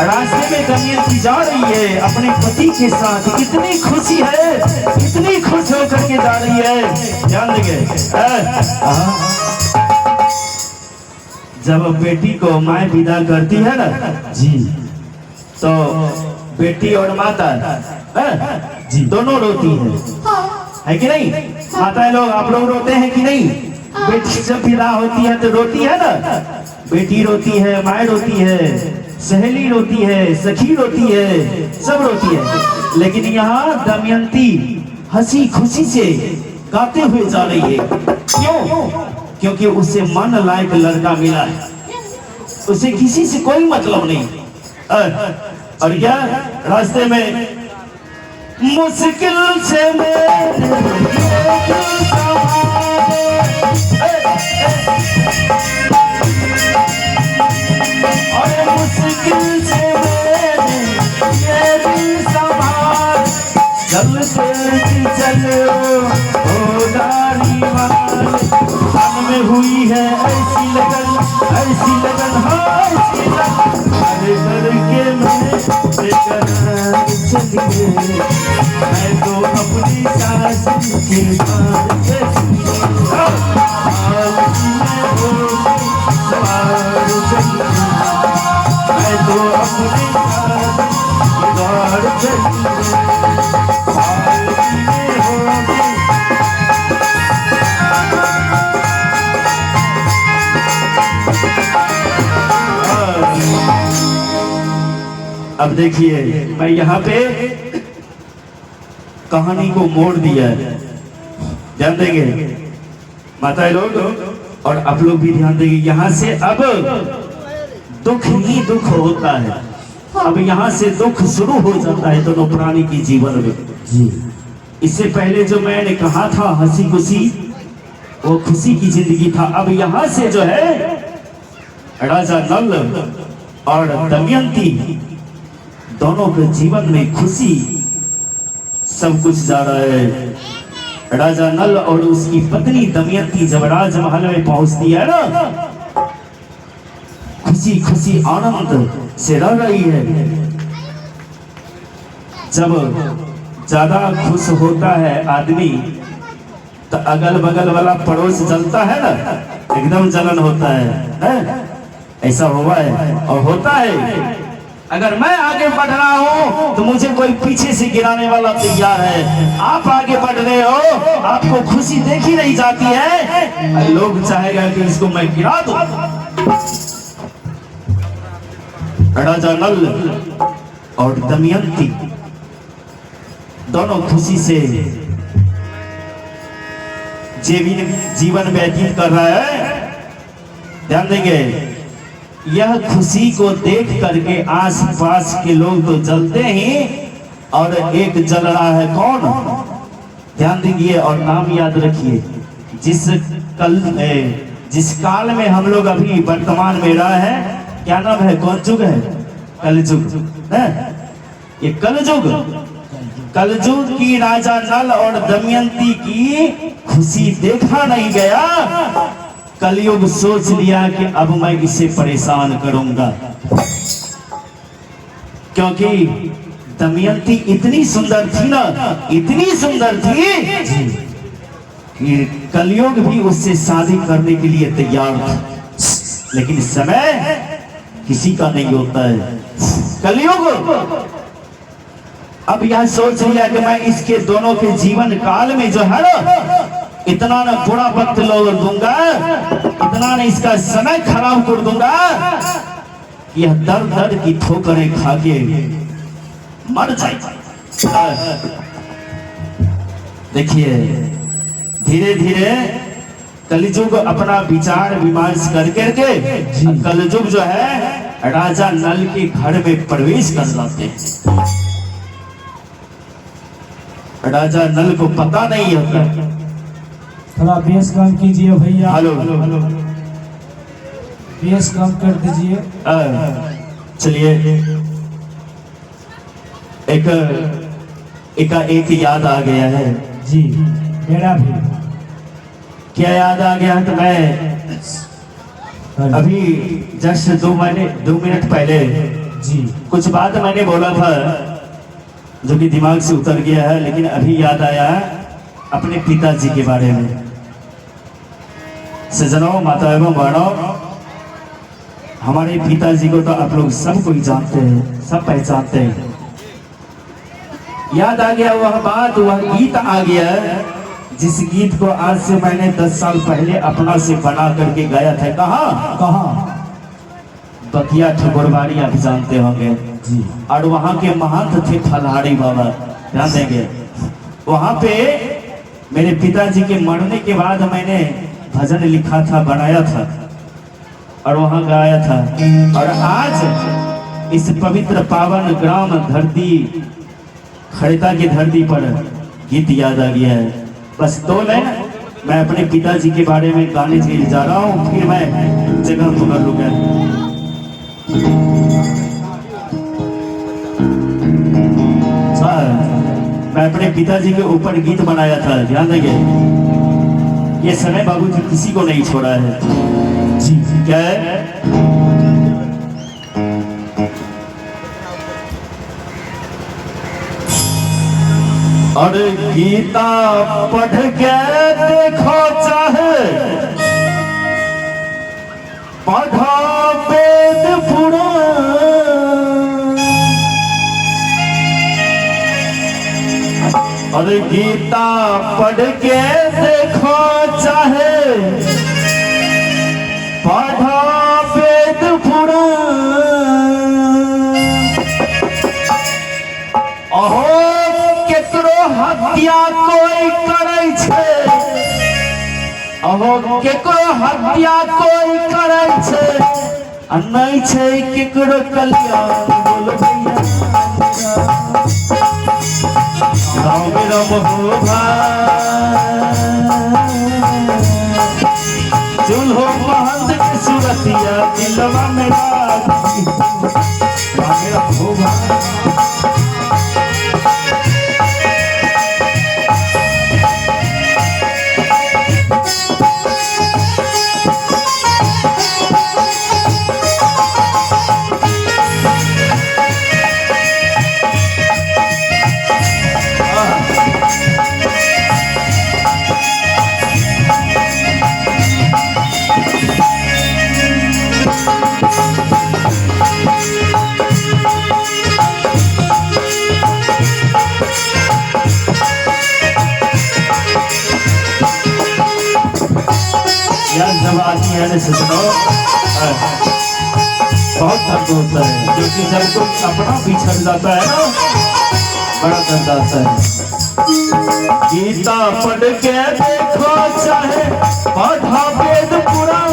रास्ते में दमयंती जा रही है अपने पति के साथ, कितनी खुशी है, कितनी खुश होकर के जा रही है। ध्यान देंगे, जब बेटी को माँ विदा करती है ना जी, तो बेटी और माता जी दोनों रोती है कि नहीं? माताएं लोग, आप लोग रोते हैं कि नहीं? बेटी जब विदा होती है तो रोती है ना, बेटी रोती है, माँ रोती है, सहेली रोती है, सखी रोती है, सब रोती है। लेकिन यहाँ दमयंती हंसी खुशी से गाते हुए जा रही है। क्यों? क्योंकि उसे मन लायक लड़का मिला है, उसे किसी से कोई मतलब नहीं। और क्या रास्ते में मुश्किल से और मुश्किल से ये दिल संभाल, चलो ओ गाड़ी वाले, मन में हुई है ऐसी लगन, ऐसी लगन, हाँ ऐसी लगन, अरे करके मैं चल गए, मैं तो अपनी सास की बात मैं तो अपनी अब देखिए, मैं यहाँ पे कहानी को मोड़ दिया है, ध्यान देंगे माताएं लोग, और आप लोग भी ध्यान देंगे। यहाँ से अब दुख ही दुख होता है, अब यहाँ से दुख शुरू हो जाता है दोनों प्राणी की जीवन में जी। इससे पहले जो मैंने कहा था हंसी खुशी, वो खुशी की जिंदगी था। अब यहाँ से जो है राजा नल और दमयंती दोनों के जीवन में खुशी सब कुछ जा रहा है। राजा नल और उसकी पत्नी दमयंती जब राजमहल में पहुंचती है ना, खुशी खुशी आनंद से रह रही है। जब ज्यादा खुश होता है आदमी तो अगल बगल वाला पड़ोस जलता है ना, एकदम जलन होता है? ऐसा हुआ है और होता है। अगर मैं आगे बढ़ रहा हूँ तो मुझे कोई पीछे से गिराने वाला तैयार है। आप आगे बढ़ रहे हो, आपको खुशी देखी नहीं जाती है, लोग चाहेगा कि इसको मैं गिरा दूं। राजा नल और दमयंती दोनों खुशी से जीवन व्यतीत कर रहा है। ध्यान देंगे, यह खुशी को देख करके आस पास के लोग तो जलते ही, और एक जल रहा है कौन? ध्यान दीजिए और नाम याद रखिए। जिस काल में हम लोग अभी वर्तमान में रहा है, क्या नाम है? कौन युग है? कलयुग है। ये कलयुग, कलयुग की राजा नल और दमयंती की खुशी देखा नहीं गया। कलयुग सोच लिया कि अब मैं इसे परेशान करूंगा, क्योंकि दमयंती इतनी सुंदर थी ना, इतनी सुंदर थी कि कलयुग भी उससे शादी करने के लिए तैयार था। लेकिन समय किसी का नहीं होता है। कलयुग अब यह सोच लिया कि मैं इसके दोनों के जीवन काल में जो है ना, इतना ना बुरा वक्त लोग दूंगा, इतना ना इसका समय खराब कर दूंगा, यह दर्द दर्द की ठोकरें खा के मर जाए। देखिए, धीरे धीरे कलयुग अपना विचार विमर्श कर करके कलयुग जो है राजा नल के घर में प्रवेश कर जाते हैं। राजा नल को पता नहीं होता। थोड़ा बेस कम कीजिए भैया। हेलो, बेस कम कर दीजिए। चलिए, एक याद आ गया है जी, मेरा भी। क्या याद आ गया? तो मैं अभी जस्ट 2 मिनट पहले जी कुछ बात मैंने बोला था जो कि दिमाग से उतर गया है, लेकिन अभी याद आया अपने पिताजी के बारे में। सजनों, माता एवं बहनों, हमारे पिताजी को तो आप लोग सब कोई जानते हैं, सब पहचानते हैं। याद आ गया वह बात, वह गीत आ गया जिस गीत को आज से मैंने 10 साल पहले अपना से बना करके गाया था। कहाँ? बकिया ठकुरबाड़ी, आप जानते होंगे जी। और वहाँ के महंत थे फलहारी बाबा, ध्यान देंगे। वहाँ पे मेरे पिताजी के मरने के बाद मैंने भजन लिखा था, बनाया था और वहाँ गाया था। और आज इस पवित्र पावन ग्राम धरती खड़िता की धरती पर गीत याद आ गया है। बस 2 लाइन मैं अपने पिताजी के बारे में गाने के लिए जा रहा हूँ, फिर मैं जगह पकड़ लूंगा। मैं अपने पिताजी के ऊपर गीत बनाया था, ध्यान देंगे। ये समय बाबूजी किसी को नहीं छोड़ा है जी। क्या है? और गीता पढ़ के देखो, चाहे पढ़ो वेद पुराण, और गीता पढ़ के देखो, चाहे पढ़ो वेद पुराण। अहो केकरो हत्या कोई करे छे, अहो केकरो हत्या कोई करे छे, आ नहीं छे केकरो कल्याण। बोल भैया राम राम हो चूल्हो महंत के सूरतिया दिलवा में राखी। राम राम हो जब आदमी है सजनों, बहुत दर्द होता है, क्योंकि जब कोई अपना बिछड़ जाता है ना, बड़ा दर्द आता है। गीता पढ़ के देखो, चाहे पढ़ो वेद पुराण,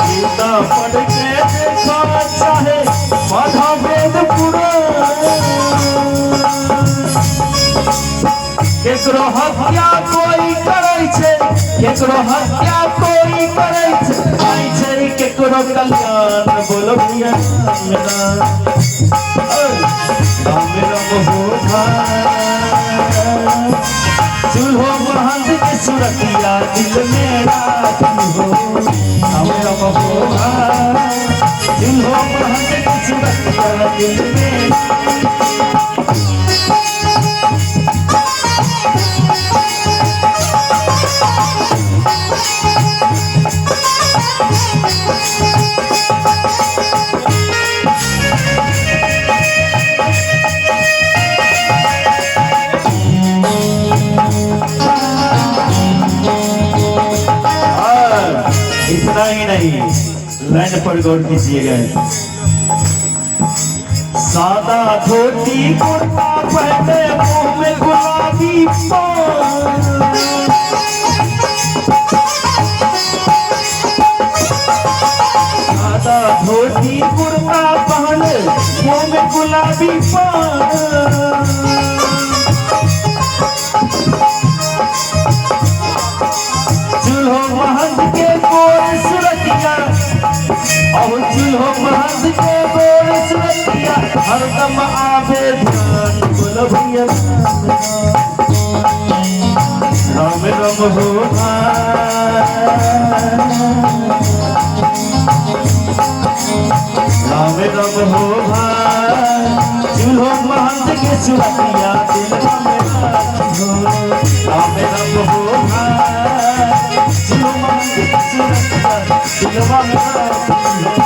गीता पढ़ के देखो, चाहे पढ़ो वेद पुराण। केकरो हत्या कोई करे छे, केकरो हत्या कोई करे छे, आई छे केकरो कल्याण। बोलो भैया राम राम हो चूल्हो महंत के सूरतिया दिल में राखी हो। राम राम हो चूल्हो महंत के सूरतिया दिल में। इतना ही नहीं, लाइन पर गौर कीजिएगा। सादा धोती कुर्ता पहने, मुंह में गुलाबी पान, सादा धोती कुर्ता पहने, मुंह में गुलाबी पान। चूल्हो महंत के गोर सुरतिया, और चूल्हो महंत के गोर सुरतिया, हरदम आवे ध्यान। बोलो भैया राम राम हो राम राम हो चूल्हो महंत के सुरतिया दिलवा में राखी हो राम राम हो चूल्हो महंत के सुरतिया दिलवा में राखी हो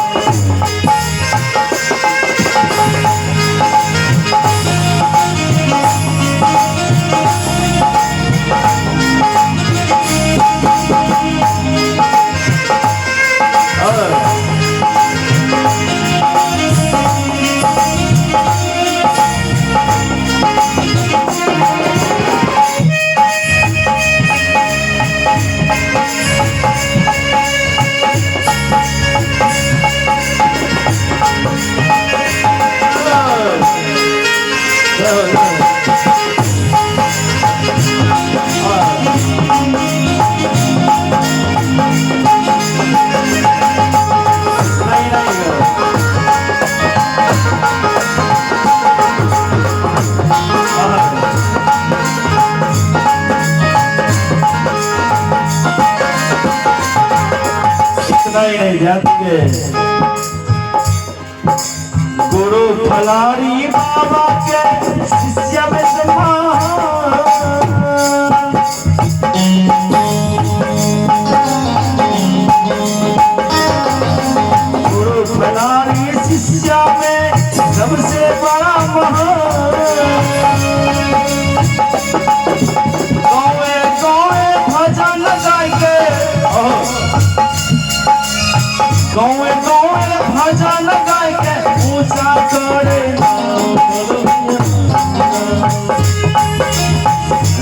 नहीं जाते गुरु फलारी बाबा के शिष्य में गुरु फलारी शिष्य में सबसे बड़ा गौए गौए भजन गाएंगे गौए गौए भजन गाय के ऊंचा करे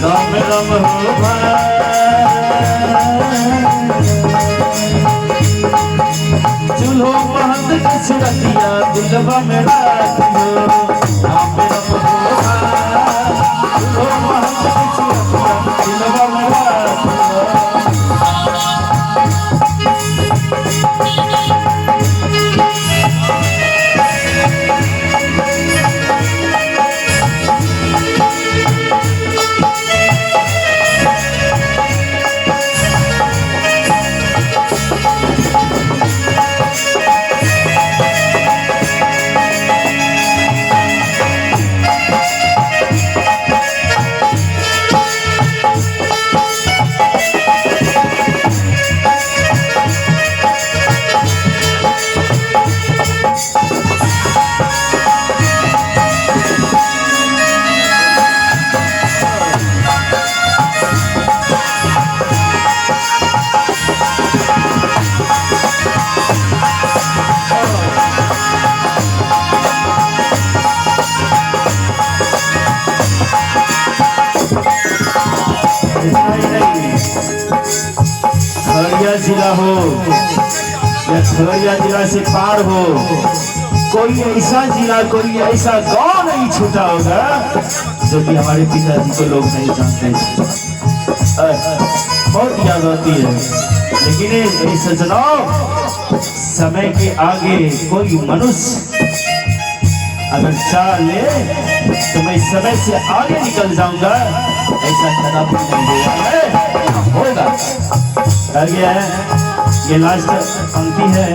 राम राम हो चूल्हो महंत के सुरतिया दिलवा में राखी हो राम राम हो चूल्हो महंत के सुरतिया दिलवा में राखी हो खगड़िया जिला हो या खगड़िया जिला से पार हो कोई ऐसा जिला कोई ऐसा गांव नहीं छूटा होगा जो कि हमारे पिताजी को लोग नहीं जानते। बहुत याद आती है लेकिन सजनाओ समय के आगे कोई मनुष्य अगर चाह ले तो मैं समय से आगे निकल जाऊंगा ऐसा कदापि नहीं होगा। आ गया है ये लास्ट पंक्ति है।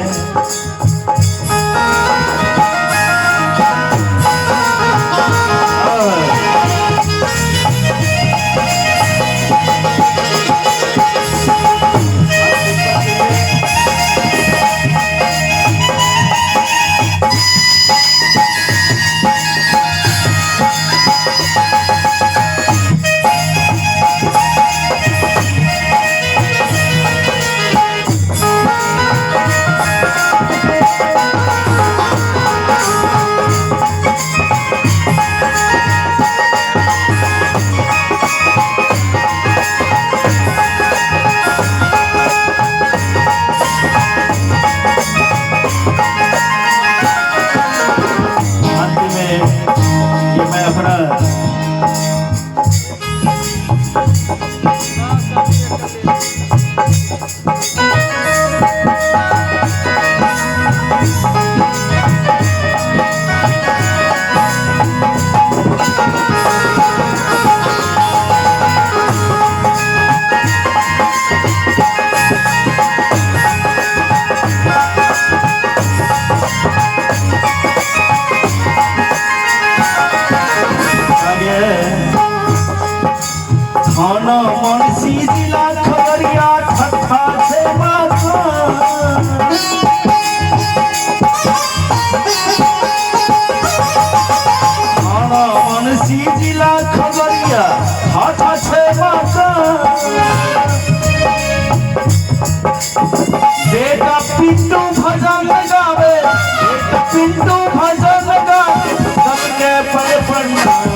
पिंटू भजन गावे सबके पर प्रणाम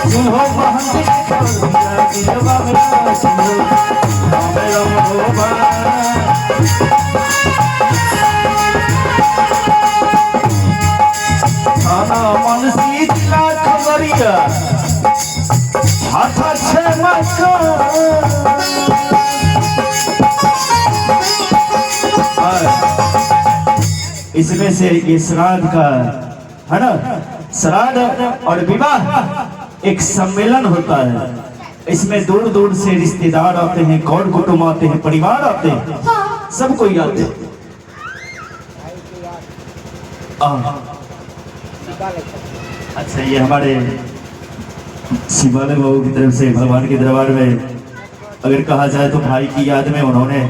सुनो महंत की दिलवा मेरा सुनो राम थाना मनसी जिला खबरिया हाथ छे इसमें से ये श्राद्ध का है ना, श्राद्ध और विवाह एक सम्मेलन होता है। इसमें दूर दूर से रिश्तेदार आते हैं, कौन कुटुंब आते हैं, परिवार आते हैं, सब कोई आते हैं। अच्छा, ये हमारे शिवालय बाबू की तरफ से भगवान के दरबार में अगर कहा जाए तो भाई की याद में उन्होंने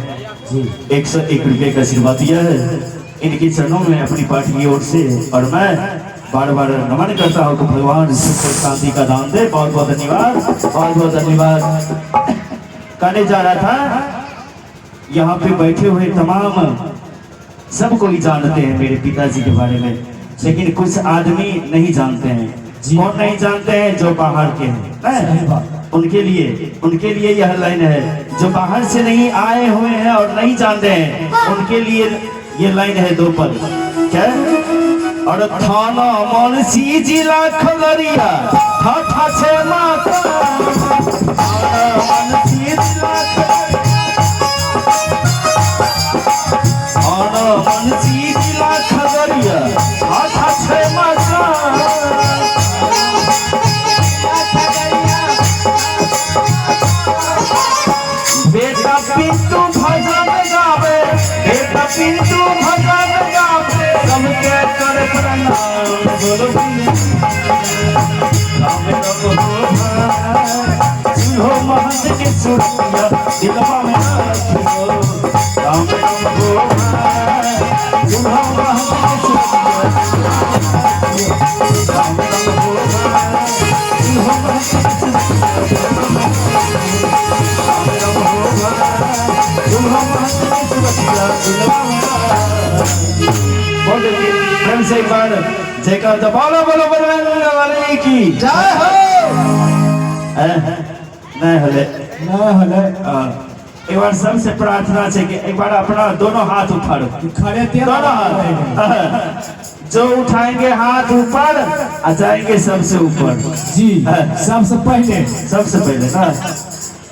101 रुपये का आशीर्वाद दिया है। इनके चरणों में अपनी पार्टी की ओर से और मैं बार बार नमन करता हूँ कि भगवान सुख और शांति का दान दे। बहुत बहुत धन्यवाद, बहुत बहुत धन्यवाद। कहने जा रहा था, यहाँ पे बैठे हुए तमाम सब कोई जानते हैं मेरे पिताजी के बारे में, लेकिन कुछ आदमी नहीं जानते हैं। कौन नहीं जानते हैं? जो बाहर के हैं। उनके लिए यह लाइन है। जो बाहर से नहीं आए हुए हैं और नहीं जानते हैं, उनके लिए ये लाइन है 2 पद। क्या? और थाना मनसी जिला खगड़िया था छे माता मनसी जिला मनसी जिला खगड़िया था छे माता बेटा पिंटू भजन गावे, बेटा पिंटू भजन गावे सबके कर प्रणाम बोलो राम सुनो महंत की सुनिया दिलवा में रखियो राम सुनो महंत की प्रेम से एक बार जयकार तो बोलो बोलो बजरंग वाले की जय हो। नहीं हले एक बार सबसे प्रार्थना है कि एक बार अपना दोनों हाथ उठाओ, खड़े दोनों हाथ जो उठाएंगे हाथ ऊपर आ जाएंगे सबसे ऊपर। जी सबसे पहले ना।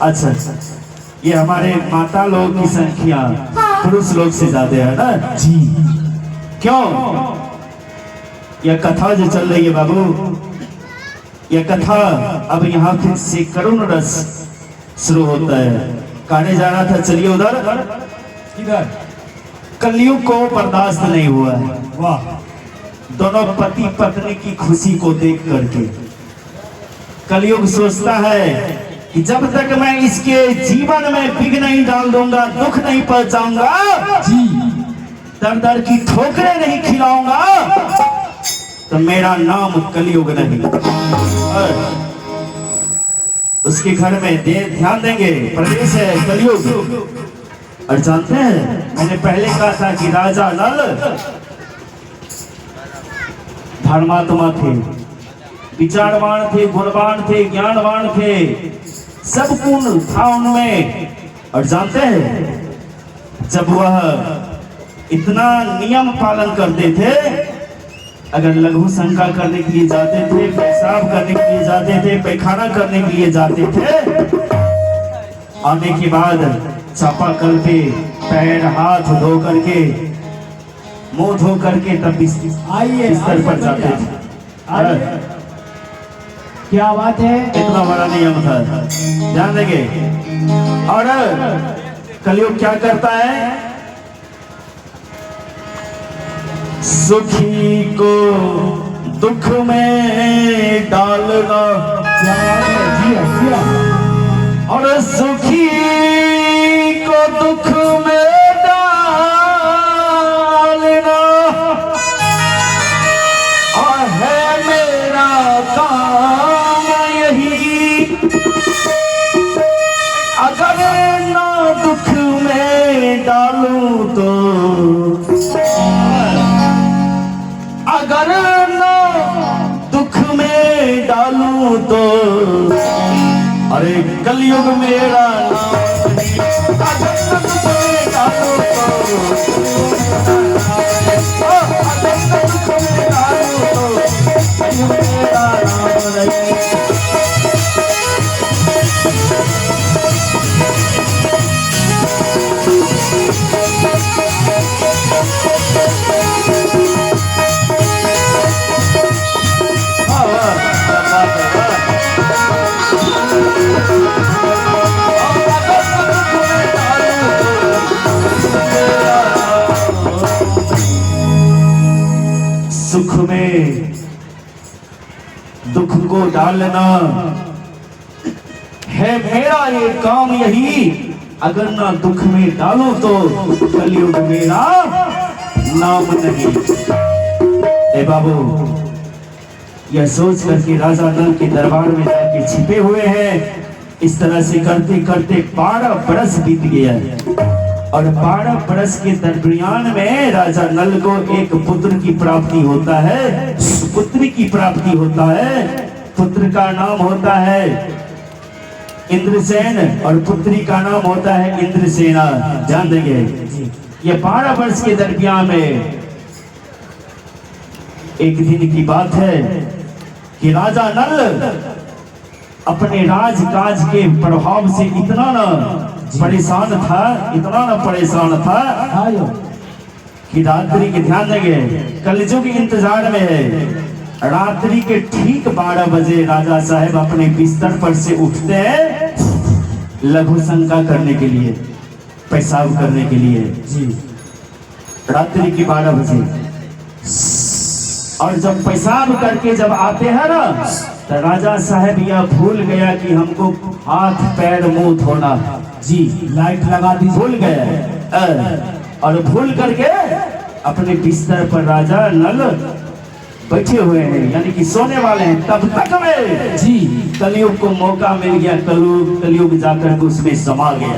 अच्छा, ये हमारे माता लोग की संख्या पुरुष लोग से ज्यादा है ना जी। क्यों? यह कथा जो चल रही है बाबू, यह कथा अब यहाँ फिर से करुण रस शुरू होता है। कहने जाना था, चलिए उधर किधर। कलयुग को बर्दाश्त नहीं हुआ है। वाह। दोनों पति पत्नी की खुशी को देख करके कलयुग सोचता है कि जब तक मैं इसके जीवन में विघ्न नहीं डाल दूंगा, दुख नहीं पहुंचाऊंगा जी, दर दर की ठोकरें नहीं खिलाऊंगा, तो मेरा नाम कलयुग नहीं। उसके घर में ध्यान देंगे, प्रदेश है कलयुग। और जानते हैं, मैंने पहले कहा था कि राजा नल धर्मात्मा थे, विचारवान थे, गुणवान थे, ज्ञानवान थे, सब गुण था उनमें। और जानते हैं, जब वह इतना नियम पालन करते थे, अगर लघु शंका करने के लिए जाते थे, पेशाब करने के लिए जाते थे, पैखाना करने के लिए जाते थे, आने के बाद चापाकल पे पैर हाथ धो करके, मुंह धो करके तब बिस्तर पर जाते थे। क्या बात है, इतना बड़ा नियम था, ध्यान देंगे। और कलयुग क्या करता है? सुखी को दुख में डालना, और सुखी को दुख में डालना, और है मेरा काम यही, अगर ना दुख में डालूं तो अगर न दुख में डालूं तो अरे कलयुग मेरा नाम नहीं, अगर न दुख में डालूं तो अगर न दुख में डालूं तो कलयुग मेरा नाम नहीं। सुख में दुख को डालना है मेरा ये काम यही, अगर ना दुख में डालूं तो कलयुग मेरा नाम नहीं। ए बाबू, यह सोच करके राजा नल के दरबार में जाके छिपे हुए हैं। इस तरह से करते करते 12 बरस बीत गया और 12 बरस के दरमियान में राजा नल को एक पुत्र की प्राप्ति होता है, पुत्री की प्राप्ति होता है। पुत्र का नाम होता है इंद्रसेन और पुत्री का नाम होता है इंद्रसेना। ध्यान देंगे, ये 12 वर्ष के दरमियान में एक दिन की बात है कि राजा नल अपने राजकाज के प्रभाव से इतना न परेशान था, इतना न परेशान था कि रात्रि के, ध्यान देंगे, कलयुग के इंतजार में है। रात्रि के ठीक 12 बजे राजा साहब अपने बिस्तर पर से उठते हैं लघु शंका करने के लिए, पेशाब करने के लिए जी। रात्रि के 12 बजे और जब पेशाब करके जब आते हैं ना, तो राजा साहब यह भूल गया कि हमको हाथ पैर मुंह धोना जी, लाइट लगा दी, भूल गया। और भूल करके अपने बिस्तर पर राजा नल बैठे हुए हैं, यानी कि सोने वाले हैं। तब तक में जी कलयुग को मौका मिल गया, कलयुग जाकर के उसमें समा गया।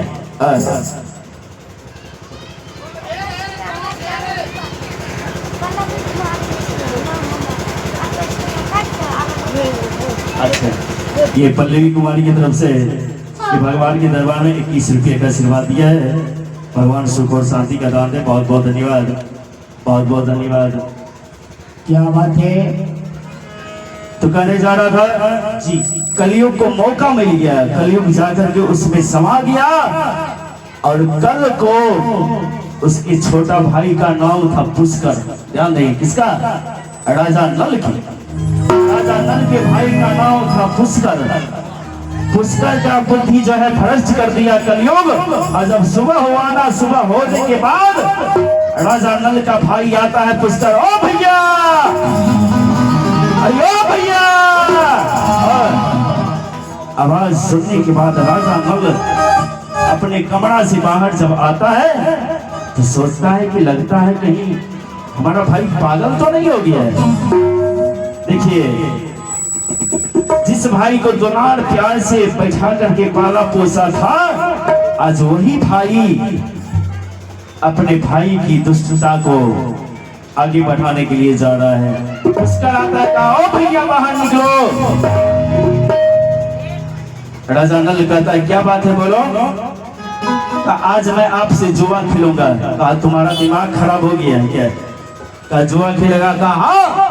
अच्छा, ये पल्लवी कुमारी की तरफ से कि भगवान के दरबार में 21 रुपये का आशीर्वाद दिया है। भगवान सुख और शांति का दान दे। बहुत बहुत धन्यवाद, बहुत बहुत धन्यवाद। क्या बात है? तो कहने जा रहा था जी, कलयुग को मौका मिल गया, कलयुग जाकर के उसमें समा गया। और कल को उसके छोटा भाई का नाम था पुष्कर। ध्यान दें, किसका? राजा नल की, राजा नल के भाई का नाम था पुष्कर। पुष्कर का बुद्धि जो है भ्रष्ट कर दिया कलयुग। और जब सुबह हुआ ना, सुबह होने के बाद राजा नल का भाई आता है पुष्कर, ओ भैया, अयो भैया। आवाज सुनने के बाद राजा नल अपने कमरा से बाहर जब आता है तो सोचता है कि लगता है कहीं हमारा भाई पागल तो नहीं हो गया है। देखिए, जिस भाई को दुलार प्यार से बैठा करके पाला पोसा था, आज वही भाई अपने भाई की दुष्टता को आगे बढ़ाने के लिए जा रहा है। उसका आता है, ओ भैया बाहर निकलो। राजा नल कहता है, क्या बात है, बोलो। आज मैं आपसे जुआ खेलूंगा। कहा, तुम्हारा दिमाग खराब हो गया है क्या? कहा, जुआ खेलेगा? कहा, हाँ,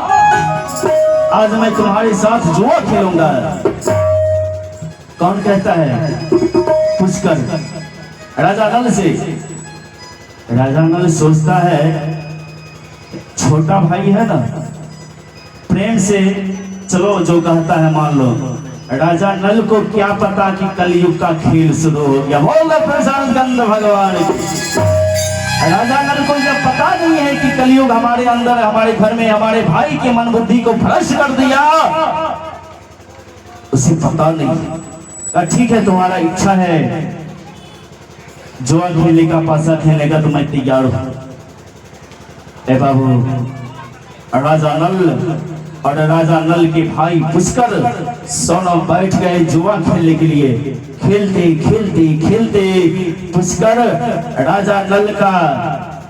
आज मैं तुम्हारे साथ जुआ खेलूंगा। कौन कहता है? पुष्कर राजा नल से। राजा नल सोचता है, छोटा भाई है ना, प्रेम से चलो जो कहता है मान लो। राजा नल को क्या पता कि कलयुग का खेल शुरू हो गया। बोल प्रशांत गंध भगवान। राजा नल को यह पता नहीं है कि कलयुग हमारे अंदर, हमारे घर में, हमारे भाई के मन बुद्धि को भ्रष्ट कर दिया। उसे पता नहीं। ठीक है, तुम्हारा इच्छा है जुआ खेलने का, पासा खेलने का, तो मैं तैयार हूं। ए बाबू, राजा नल और राजा नल के भाई पुष्कर दोनों बैठ गए जुआ खेलने के लिए। खेलते खेलते खेलते पुष्कर राजा नल का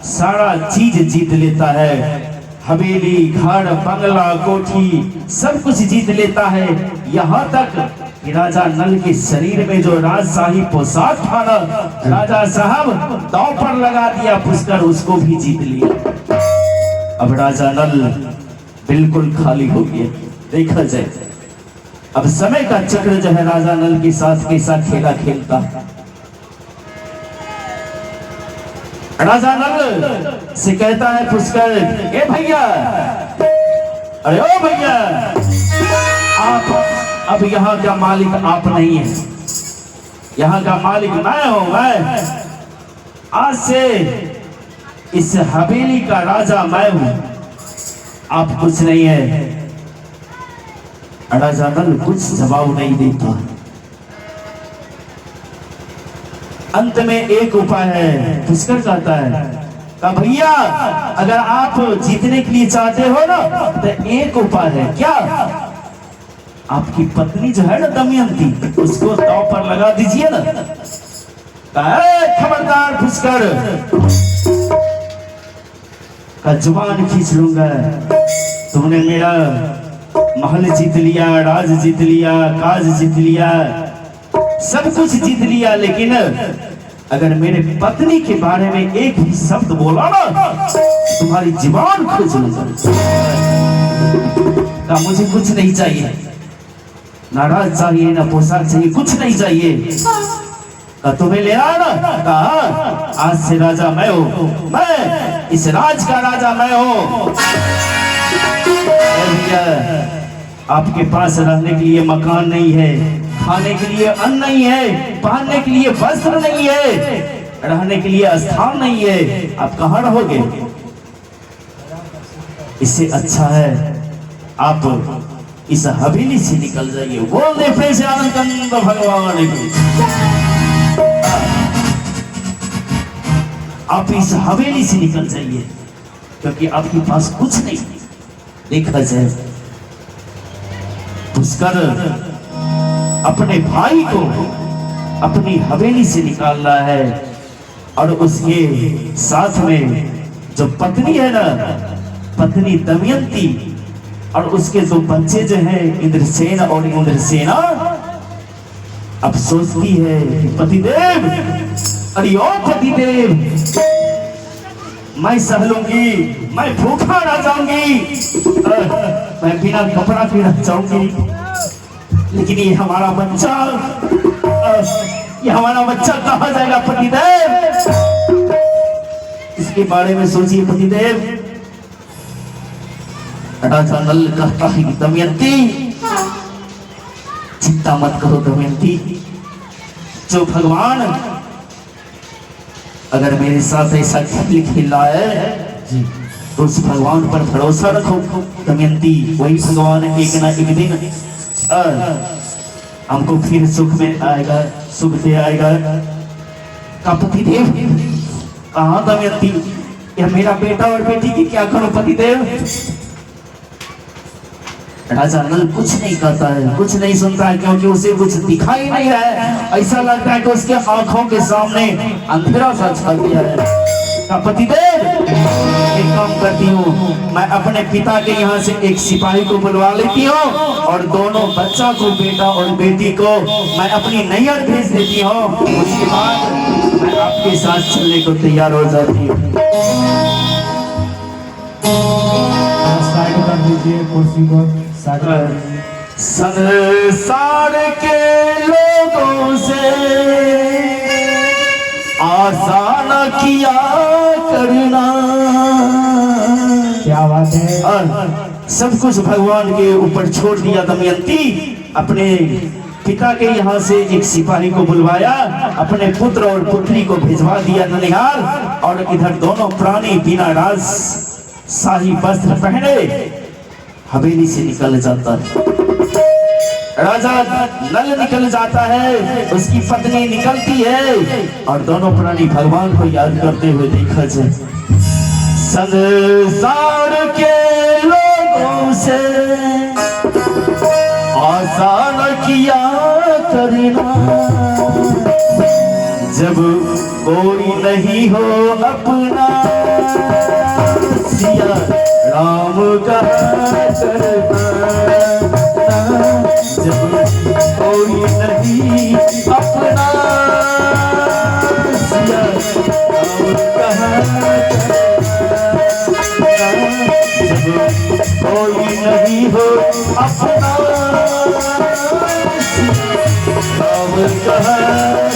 सारा चीज जीत लेता है। हवेली, घर, बंगला, कोठी सब कुछ जीत लेता है। यहाँ तक कि राजा नल के शरीर में जो राजशाही पोशाक था ना, राजा साहब दांव पर लगा दिया, पुष्कर उसको भी जीत लिया। अब राजा नल बिल्कुल खाली हो गया। देखा जाए अब समय का चक्र जो है राजा नल के साथ कैसा खेला खेलता। राजा नल से कहता है पुष्कर, ए भैया, अरे ओ भैया, आप अब यहाँ का मालिक आप नहीं है, यहाँ का मालिक मैं हूं। मैं आज से इस हवेली का राजा मैं हूं, आप कुछ नहीं है। राजा नल कुछ जवाब नहीं देता। अंत में एक उपाय है। पुष्कर कहता है का भैया, अगर आप जीतने के लिए चाहते हो ना तो एक उपाय है। क्या? आपकी पत्नी जो है ना दमयंती, उसको दांव पर लगा दीजिए ना। खबरदार पुष्कर, का जुबान खींच लूंगा। तुमने मेरा महल जीत लिया, राज जीत लिया, काज जीत लिया, सब कुछ जीत लिया, लेकिन अगर मेरे पत्नी के बारे में एक भी शब्द बोला ना, तुम्हारी जुबान खोज लूंगा। मुझे कुछ नहीं चाहिए, ना राज चाहिए, ना पोशाक चाहिए, कुछ नहीं चाहिए। तुम्हें ले आना। कहा आज से राजा मैं हूं, मैं इस राज का राजा मैं हूं। आपके पास रहने के लिए मकान नहीं है, खाने के लिए अन्न नहीं है, पहनने के लिए वस्त्र नहीं है, रहने के लिए स्थान नहीं है, आप कहाँ रहोगे? इससे अच्छा है आप इस हवेली से निकल जाइए। बोल दे फिर से आनंद कंद भगवान की। आप इस हवेली से निकल जाइए, क्योंकि आपके पास कुछ नहीं। देखा जाए पुष्कर अपने भाई को अपनी हवेली से निकाल रहा है, और उसके साथ में जो पत्नी है ना, पत्नी दमयंती, और उसके दो बच्चे जो हैं इंद्रसेन और इंद्रसेना, अब सोचती है कि पतिदेव, अरे ओ पतिदेव, मैं सह लूंगी, मैं भूखा रह जाऊंगी, मैं बिना कपड़ा के रह जाऊंगी, लेकिन ये हमारा बच्चा कहाँ जाएगा पतिदेव? इसके बारे में सोचिए पतिदेव। राजा नल कहता है कि दमयंती, चिंता मत करो दमयंती, जो भगवान अगर मेरे साथ ऐसा खेल खेला है जी, तो उस भगवान पर भरोसा रखो दमयंती। वही भगवान एक ना एक दिन हमको फिर सुख में आएगा, सुख दे आएगा। का पतिदेव, कहाँ दमयंती, यह मेरा बेटा और बेटी की क्या करो पतिदेव? राजा नल कुछ नहीं कहता है, कुछ नहीं सुनता है, क्योंकि उसे कुछ दिखाई नहीं रहा है। ऐसा लगता है कि उसके आंखों के सामने अंधेरा सा छा गया है। पतिदेव, एक काम करती हूँ, मैं अपने पिता के यहाँ से एक सिपाही को बुलवा लेती हूँ, और दोनों बच्चा को, बेटा और बेटी को मैं अपनी नैयर भेज देती हूँ। उसके बाद मैं आपके साथ चलने को तैयार हो जाती हूँ। कर दीजिए कुर्सी को। संसार के लोगों से आशा न किया करना। क्या बात है। और सब कुछ भगवान के ऊपर छोड़ दिया दमयंती। अपने पिता के यहाँ से एक सिपाही को बुलवाया, अपने पुत्र और पुत्री को भिजवा दिया ननिहाल, और इधर दोनों प्राणी बिना राज शाही वस्त्र पहने हवेली से निकल जाता है। राजा नल निकल जाता है, उसकी पत्नी निकलती है, और दोनों प्राणी भगवान को याद करते हुए देखा जाए। संसार के लोग दुआओं से आसान किया करना, जब कोई नहीं हो अपना सिया राम कहा करना, जब कोई नहीं अपना सिया राम कहा करना, जब कोई नहीं हो अपना सिया राम कहा